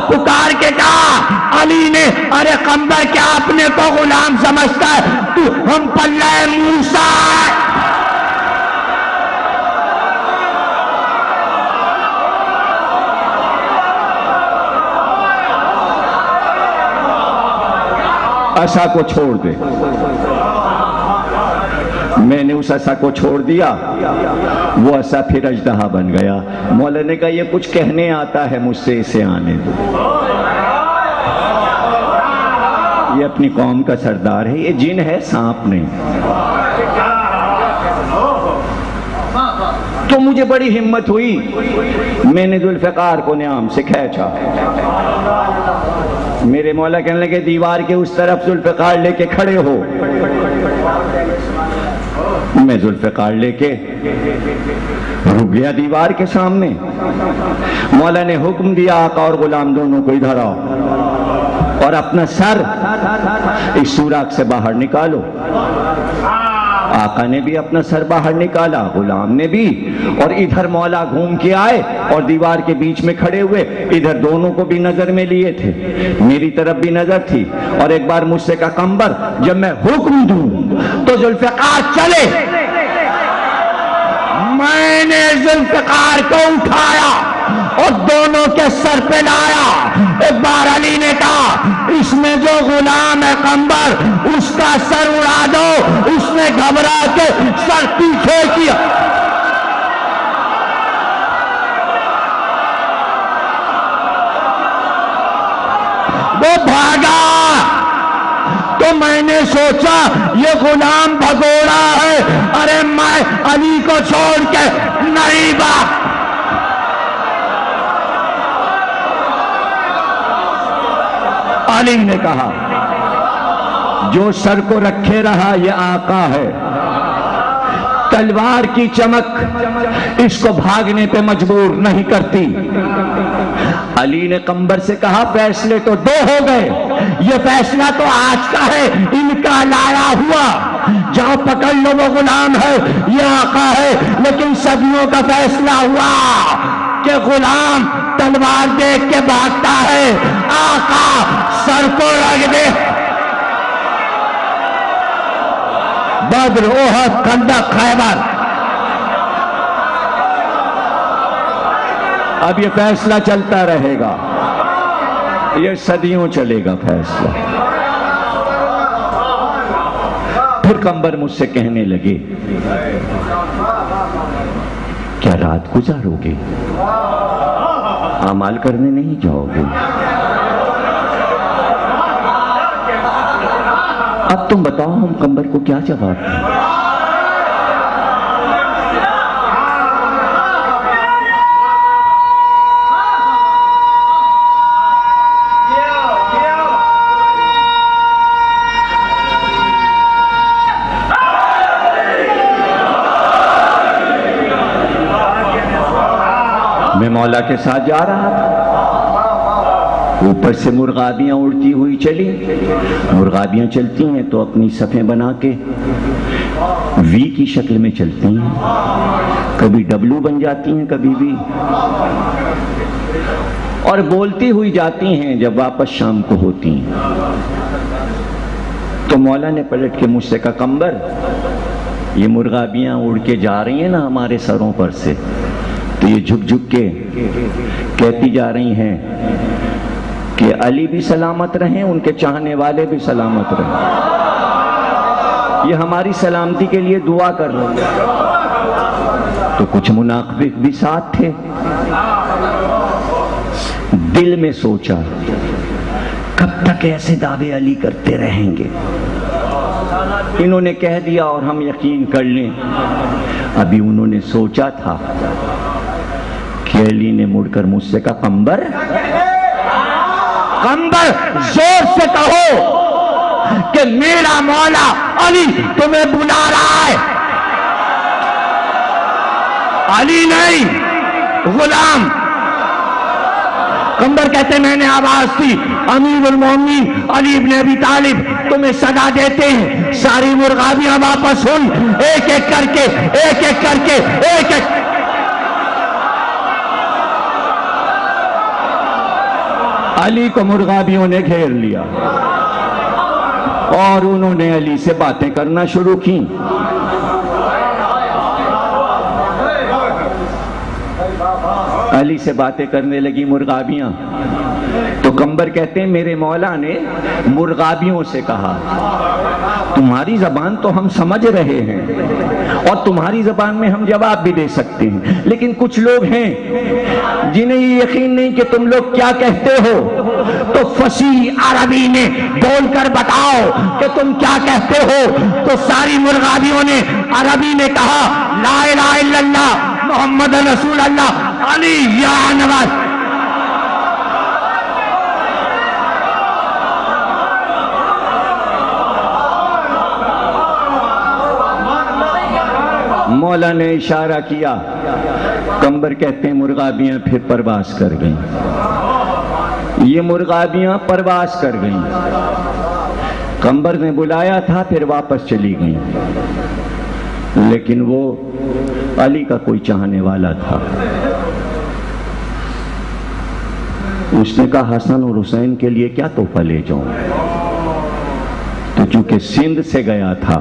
پکار کے کہا علی نے ارے قمبر کیا اپنے کو غلام سمجھتا ہے تو ہم پلہ موسیٰ ہے. عصا کو چھوڑ دے. میں نے اس عصا کو چھوڑ دیا, وہ عصا پھر اژدہا بن گیا. مولا نے کہا یہ کچھ کہنے آتا ہے مجھ سے, اسے آنے دو. یہ اپنی قوم کا سردار ہے, یہ جن ہے سانپ نہیں. تو مجھے بڑی ہمت ہوئی, میں نے ذوالفقار کو نیام سے کھینچا. میرے مولا کہنے لگے دیوار کے اس طرف ذوالفقار لے کے کھڑے ہو. میں ذوالفقار لے کے رک گیا دیوار کے سامنے. مولا نے حکم دیا آقا اور غلام دونوں کو ادھر آؤ اور اپنا سر اس سوراخ سے باہر نکالو. آقا نے بھی اپنا سر باہر نکالا, غلام نے بھی, اور ادھر مولا گھوم کے آئے اور دیوار کے بیچ میں کھڑے ہوئے. ادھر دونوں کو بھی نظر میں لیے تھے, میری طرف بھی نظر تھی. اور ایک بار مجھ سے کہا قمبر جب میں حکم دوں تو ذوالفقار چلے. میں نے ذوالفقار کو اٹھایا اور دونوں کے سر پہ لایا. ایک بار علی نے کہا اس میں جو غلام ہے قمبر اس کا سر اڑا دو. اس نے گھبرا کے سر پیچھے کیا. وہ بھاگا تو میں نے سوچا یہ غلام بھگوڑا ہے. ارے میں علی کو چھوڑ کے نہیں بھاگ. علی نے کہا جو سر کو رکھے رہا یہ آقا ہے, تلوار کی چمک اس کو بھاگنے پہ مجبور نہیں کرتی. علی نے قمبر سے کہا فیصلے تو دو ہو گئے, یہ فیصلہ تو آج کا ہے, ان کا لایا ہوا. جاؤ پکڑ لو وہ غلام ہے یہ آقا ہے. لیکن صدیوں کا فیصلہ ہوا کہ غلام تلوار دیکھ کے بھاگتا ہے, آقا سر کو رکھ دے. بدر, احد, خندق, خیبر. اب یہ فیصلہ چلتا رہے گا, یہ صدیوں چلے گا فیصلہ. پھر قمبر مجھ سے کہنے لگے کیا رات گزارو گے, اعمال کرنے نہیں جاؤ گے؟ اب تم بتاؤ ہم قمبر کو کیا جواب دیں؟ میں مولا کے ساتھ جا رہا تھا, اوپر سے مرغابیاں اڑتی ہوئی چلی. مرغابیاں چلتی ہیں تو اپنی صفیں بنا کے وی کی شکل میں چلتی ہیں, کبھی ڈبلو بن جاتی ہیں کبھی وی, اور بولتی ہوئی جاتی ہیں جب واپس شام کو ہوتی ہیں. تو مولا نے پلٹ کے مجھ سے کہا قمبر یہ مرغابیاں اڑ کے جا رہی ہیں نا ہمارے سروں پر سے, تو یہ جھک جھک کے کہتی جا رہی ہیں کہ علی بھی سلامت رہیں, ان کے چاہنے والے بھی سلامت رہیں. یہ ہماری سلامتی کے لیے دعا کر رہے ہیں. تو کچھ منافق بھی ساتھ تھے. دل میں سوچا کب تک ایسے دعوے علی کرتے رہیں گے, انہوں نے کہہ دیا اور ہم یقین کر لیں. ابھی انہوں نے سوچا تھا کہ علی نے مڑ کر مجھ سے کہا قمبر زور سے کہو کہ میرا مولا علی تمہیں بلا رہا ہے. علی نہیں غلام. قمبر کہتے میں نے آواز دی امیر المومنین علی ابن ابی طالب تمہیں صدا دیتے ہیں. ساری مرغابیاں واپس ہوئی, ایک ایک کر کے ایک ایک کر کے ایک ایک. علی کو مرغابیوں نے گھیر لیا اور انہوں نے علی سے باتیں کرنا شروع کی. علی سے باتیں کرنے لگی مرغابیاں. تو قمبر کہتے ہیں میرے مولا نے مرغابیوں سے کہا تمہاری زبان تو ہم سمجھ رہے ہیں اور تمہاری زبان میں ہم جواب بھی دے سکتے ہیں، لیکن کچھ لوگ ہیں جنہیں یہ یقین نہیں کہ تم لوگ کیا کہتے ہو، تو فصیح عربی میں بول کر بتاؤ کہ تم کیا کہتے ہو. تو ساری مرغابیوں نے عربی میں کہا لا الہ الا اللہ محمد رسول اللہ علی یا نواز. مولا نے اشارہ کیا. قمبر کہتے ہیں مرغابیاں پھر پرواز کر گئیں. یہ مرغابیاں پرواز کر گئیں. قمبر نے بلایا تھا پھر واپس چلی گئیں، لیکن وہ علی کا کوئی چاہنے والا تھا. اس نے کہا حسن اور حسین کے لیے کیا تحفہ لے جاؤں. تو چونکہ سندھ سے گیا تھا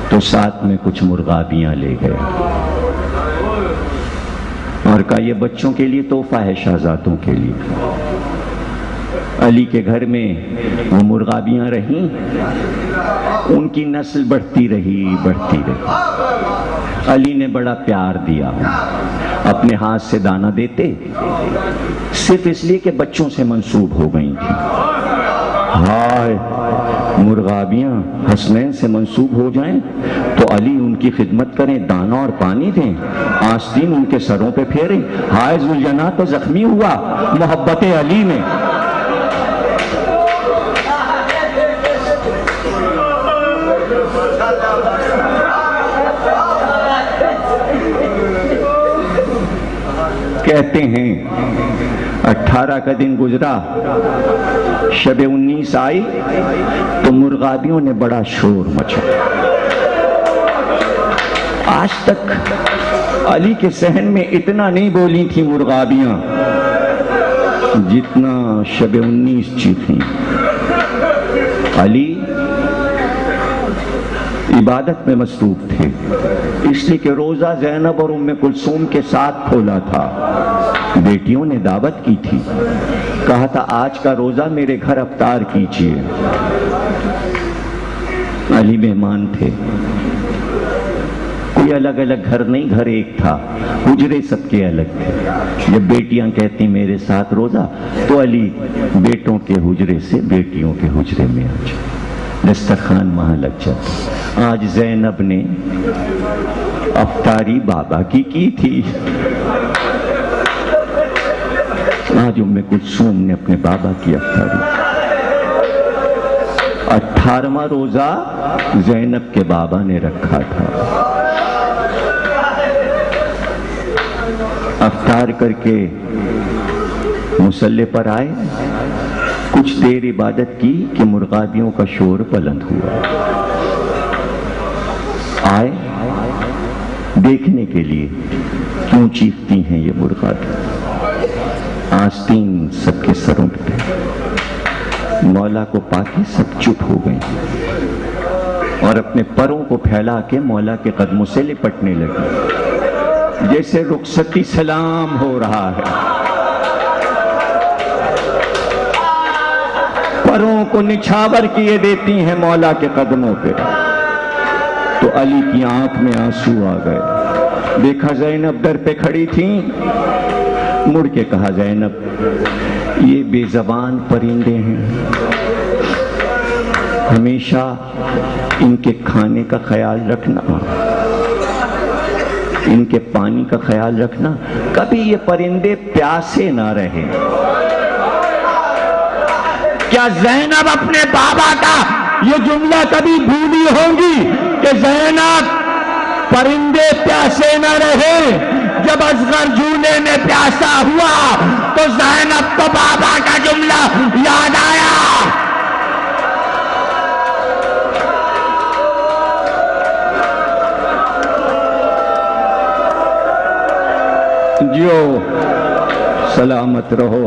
تو ساتھ میں کچھ مرغابیاں لے گئے اور کہا یہ بچوں کے لیے تحفہ ہے، شہزادوں کے لیے. علی کے گھر میں وہ مرغابیاں رہیں، ان کی نسل بڑھتی رہی. علی نے بڑا پیار دیا، اپنے ہاتھ سے دانہ دیتے صرف اس لیے کہ بچوں سے منسوب ہو گئی تھی. ہائے مرغابیاں حسنین سے منسوب ہو جائیں تو علی ان کی خدمت کریں، دانہ اور پانی دیں، آستین ان کے سروں پہ پھیریں. ہائے ذوالجناح تو زخمی ہوا محبت علی میں. کہتے ہیں 18 کا دن گزرا، شب 19 آئی تو مرغابیوں نے بڑا شور مچا. آج تک علی کے صحن میں اتنا نہیں بولی تھی مرغابیاں جتنا شب 19 چیخیں. علی عبادت میں مصروف تھے، اس لیے کہ روزہ زینب اور ام کلثوم کے ساتھ کھولا تھا. بیٹیوں نے دعوت کی تھی، کہا تھا آج کا روزہ میرے گھر افطار کیجیے. علی مہمان تھے، کوئی الگ الگ گھر نہیں، گھر ایک تھا، حجرے سب کے الگ تھے. جب بیٹیاں کہتی میرے ساتھ روزہ تو علی بیٹوں کے حجرے سے بیٹیوں کے حجرے میں آ جائے، دسترخوان وہاں لگ جاتا. آج زینب نے افطاری بابا کی تھی، آج ام کلثوم نے اپنے بابا کی افطاری. 18واں روزہ زینب کے بابا نے رکھا تھا. افطار کر کے مصلی پر آئے، کچھ دیر عبادت کی کہ مرغابیوں کا شور بلند ہوا. آئے دیکھنے کے لیے کیوں چیختی ہیں یہ مرغابیاں. آستین سب کے سروں پہ. مولا کو پا کے سب چپ ہو گئیں اور اپنے پروں کو پھیلا کے مولا کے قدموں سے لپٹنے لگے جیسے رخصتی سلام ہو رہا ہے. پروں کو نچھاور کیے دیتی ہیں مولا کے قدموں پہ. تو علی کی آنکھ میں آنسو آ گئے. دیکھا زینب در پہ کھڑی تھیں، مڑ کے کہا زینب یہ بے زبان پرندے ہیں، ہمیشہ ان کے کھانے کا خیال رکھنا، ان کے پانی کا خیال رکھنا، کبھی یہ پرندے پیاسے نہ رہے. کیا زینب اپنے بابا کا یہ جملہ کبھی بھولی ہوں گی کہ زینب پرندے پیاسے نہ رہے؟ جب اصغر جھولے میں پیاسا ہوا تو زینب کو بابا کا جملہ یاد آیا. جو سلامت رہو.